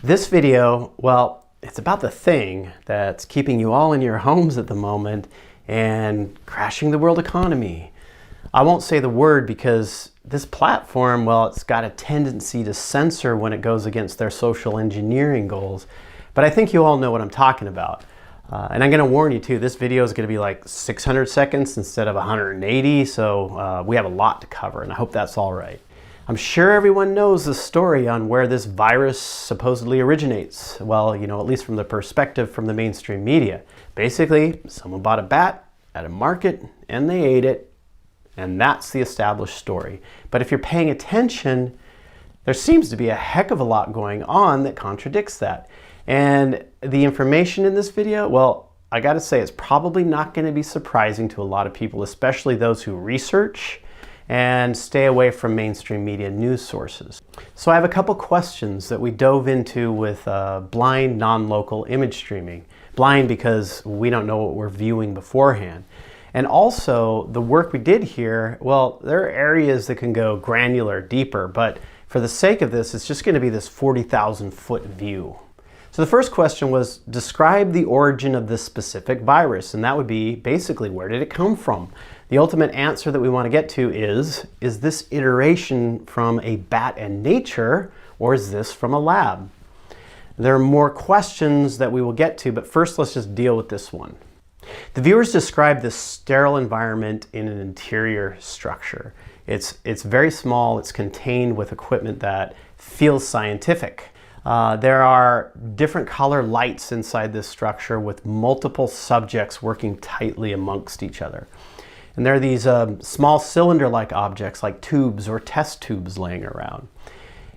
This video, well, it's about the thing that's keeping you all in your homes at the moment and crashing the world economy. I won't say the word because this platform, well, it's got a tendency to censor when it goes against their social engineering goals. But I think you all know what I'm talking about. And I'm going to warn you too, this video is going to be like 600 seconds instead of 180, so we have a lot to cover, and I hope that's all right. I'm sure everyone knows the story on where this virus supposedly originates. Well, you know, at least from the perspective from the mainstream media. Basically, someone bought a bat at a market and they ate it, and that's the established story. But if you're paying attention, there seems to be a heck of a lot going on that contradicts that. And the information in this video, well, I gotta say, it's probably not gonna be surprising to a lot of people, especially those who research and stay away from mainstream media news sources. So I have a couple questions that we dove into with blind, non-local image streaming. Blind because we don't know what we're viewing beforehand. And also, the work we did here, well, there are areas that can go granular, deeper, but for the sake of this, it's just gonna be this 40,000 foot view. So the first question was, describe the origin of this specific virus, and that would be basically, where did it come from? The ultimate answer that we want to get to is this iteration from a bat in nature, or is this from a lab? There are more questions that we will get to, but first let's just deal with this one. The viewers describe this sterile environment in an interior structure. It's very small, it's contained with equipment that feels scientific. There are different color lights inside this structure with multiple subjects working tightly amongst each other. And there are these small cylinder-like objects like tubes or test tubes laying around.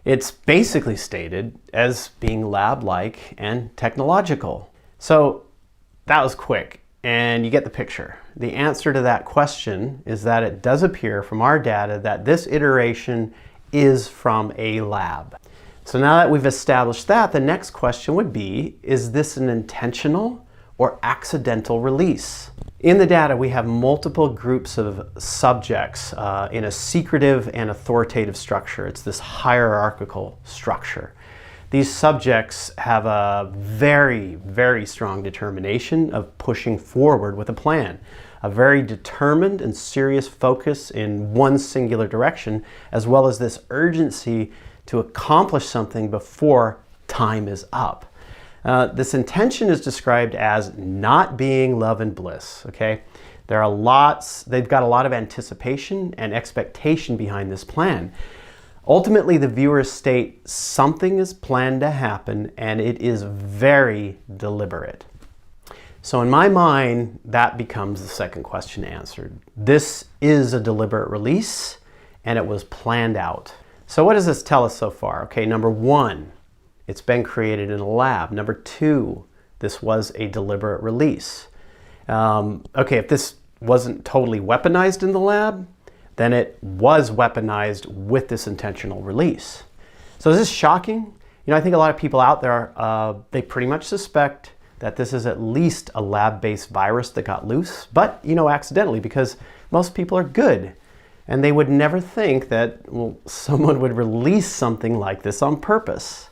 It's basically stated as being lab-like and technological. So that was quick, and you get the picture. The answer to that question is that it does appear from our data that this iteration is from a lab. So now that we've established that, the next question would be, is this an intentional or accidental release? In the data, we have multiple groups of subjects in a secretive and authoritative structure. It's this hierarchical structure. These subjects have a very, very strong determination of pushing forward with a plan. A very determined and serious focus in one singular direction, as well as this urgency to accomplish something before time is up. This intention is described as not being love and bliss, okay? They've got a lot of anticipation and expectation behind this plan. Ultimately, the viewers state something is planned to happen and it is very deliberate. So in my mind, that becomes the second question answered. This is a deliberate release and it was planned out. So what does this tell us so far? Okay, number one, it's been created in a lab. Number two, this was a deliberate release. Okay, if this wasn't totally weaponized in the lab, then it was weaponized with this intentional release. So is this shocking? You know, I think a lot of people out there, they pretty much suspect that this is at least a lab-based virus that got loose, but, you know, accidentally, because most people are good. And they would never think that, well, someone would release something like this on purpose.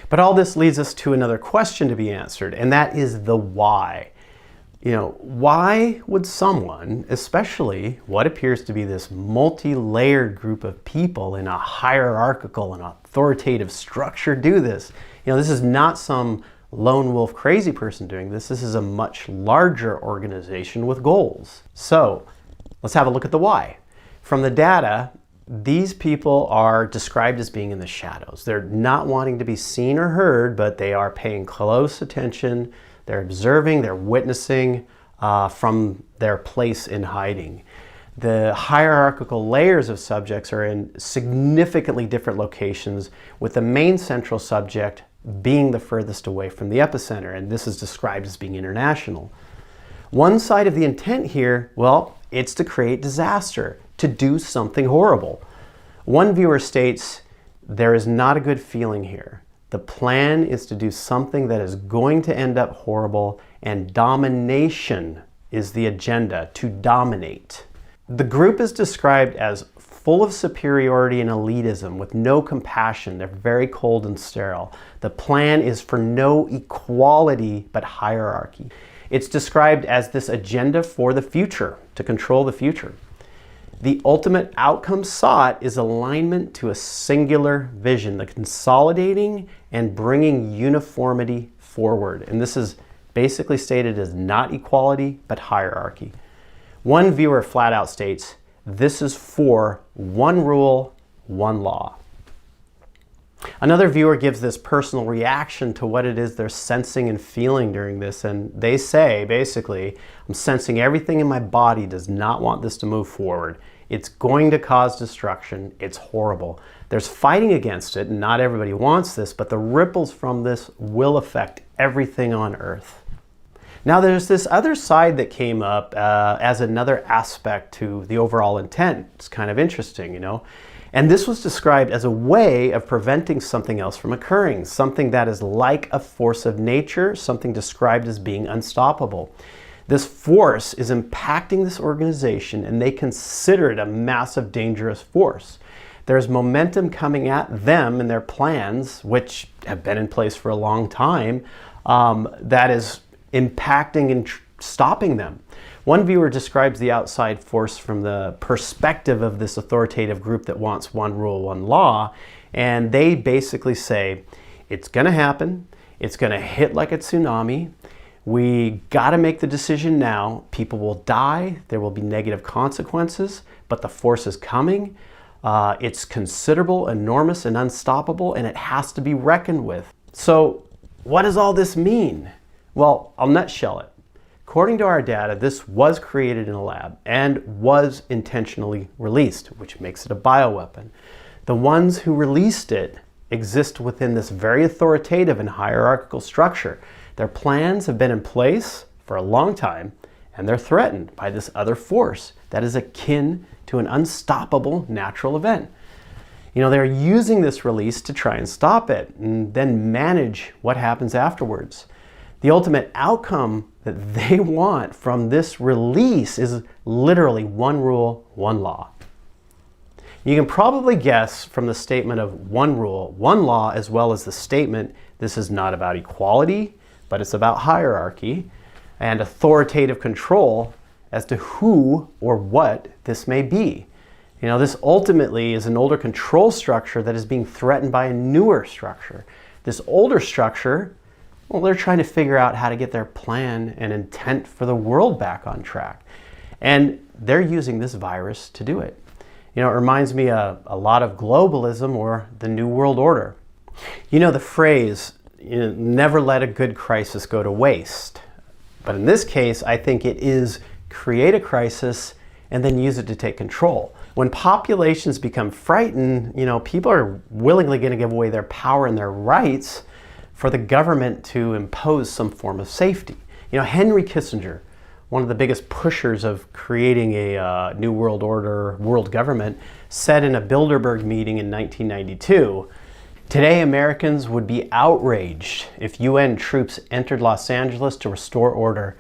But all this leads us to another question to be answered, and that is the why. You know, why would someone, especially what appears to be this multi-layered group of people in a hierarchical and authoritative structure, do this? You know, this is not some lone wolf crazy person doing this. This is a much larger organization with goals. So let's have a look at the why. From the data, these people are described as being in the shadows. They're not wanting to be seen or heard, but they are paying close attention. They're observing, they're witnessing from their place in hiding. The hierarchical layers of subjects are in significantly different locations, with the main central subject being the furthest away from the epicenter, and this is described as being international. One side of the intent here, well, it's to create disaster, to do something horrible. One viewer states, there is not a good feeling here. The plan is to do something that is going to end up horrible, and domination is the agenda, to dominate. The group is described as full of superiority and elitism with no compassion. They're very cold and sterile. The plan is for no equality, but hierarchy. It's described as this agenda for the future, to control the future. The ultimate outcome sought is alignment to a singular vision, the consolidating and bringing uniformity forward. And this is basically stated as not equality, but hierarchy. One viewer flat out states, this is for one rule, one law. Another viewer gives this personal reaction to what it is they're sensing and feeling during this, and they say, basically, I'm sensing everything in my body does not want this to move forward. It's going to cause destruction. It's horrible. There's fighting against it, and not everybody wants this, but the ripples from this will affect everything on Earth. Now, there's this other side that came up as another aspect to the overall intent. It's kind of interesting, you know. And this was described as a way of preventing something else from occurring, something that is like a force of nature, something described as being unstoppable. This force is impacting this organization, and they consider it a massive, dangerous force. There's momentum coming at them and their plans, which have been in place for a long time, that is impacting and stopping them. One viewer describes the outside force from the perspective of this authoritative group that wants one rule, one law, and they basically say, it's going to happen, it's going to hit like a tsunami, we got to make the decision now, people will die, there will be negative consequences, but the force is coming, it's considerable, enormous, and unstoppable, and it has to be reckoned with. So what does all this mean? Well, I'll nutshell it. According to our data, this was created in a lab and was intentionally released, which makes it a bioweapon. The ones who released it exist within this very authoritative and hierarchical structure. Their plans have been in place for a long time, and they're threatened by this other force that is akin to an unstoppable natural event. You know, they're using this release to try and stop it and then manage what happens afterwards. The ultimate outcome that they want from this release is literally one rule, one law. You can probably guess from the statement of one rule, one law, as well as the statement, this is not about equality, but it's about hierarchy and authoritative control as to who or what this may be. You know, this ultimately is an older control structure that is being threatened by a newer structure. This older structure, well, they're trying to figure out how to get their plan and intent for the world back on track. And they're using this virus to do it. You know, it reminds me a lot of globalism or the New World Order. You know, the phrase, you know, never let a good crisis go to waste. But in this case, I think it is create a crisis and then use it to take control. When populations become frightened, you know, people are willingly going to give away their power and their rights for the government to impose some form of safety. You know, Henry Kissinger, one of the biggest pushers of creating a New World Order, world government, said in a Bilderberg meeting in 1992, today Americans would be outraged if UN troops entered Los Angeles to restore order.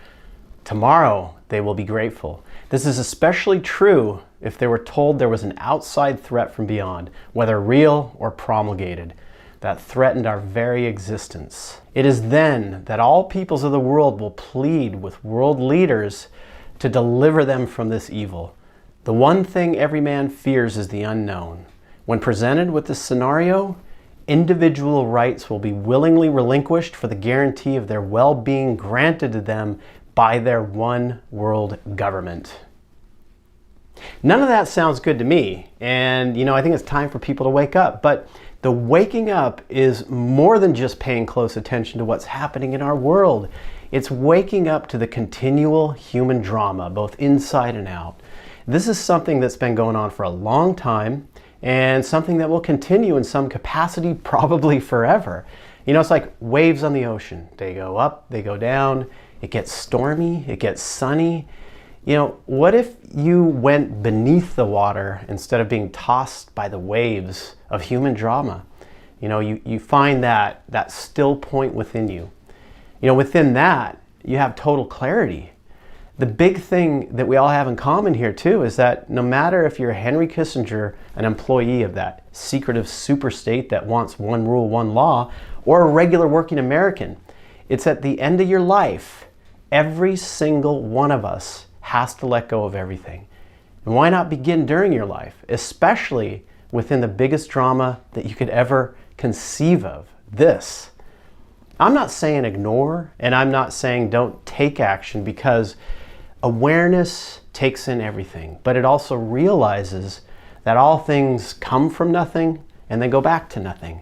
Tomorrow, they will be grateful. This is especially true if they were told there was an outside threat from beyond, whether real or promulgated, that threatened our very existence. It is then that all peoples of the world will plead with world leaders to deliver them from this evil. The one thing every man fears is the unknown. When presented with this scenario, individual rights will be willingly relinquished for the guarantee of their well-being granted to them by their one world government. None of that sounds good to me, and you know, I think it's time for people to wake up, but the waking up is more than just paying close attention to what's happening in our world. It's waking up to the continual human drama, both inside and out. This is something that's been going on for a long time and something that will continue in some capacity probably forever. You know, it's like waves on the ocean. They go up, they go down, it gets stormy, it gets sunny. You know, what if you went beneath the water instead of being tossed by the waves of human drama? You know, you find that still point within you. You know, within that, you have total clarity. The big thing that we all have in common here too is that no matter if you're Henry Kissinger, an employee of that secretive super state that wants one rule, one law, or a regular working American, it's at the end of your life, every single one of us has to let go of everything. And why not begin during your life, especially within the biggest drama that you could ever conceive of, this. I'm not saying ignore, and I'm not saying don't take action, because awareness takes in everything, but it also realizes that all things come from nothing and then go back to nothing.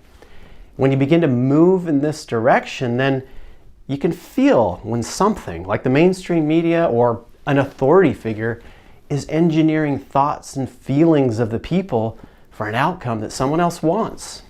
When you begin to move in this direction, then you can feel when something like the mainstream media or an authority figure is engineering thoughts and feelings of the people for an outcome that someone else wants.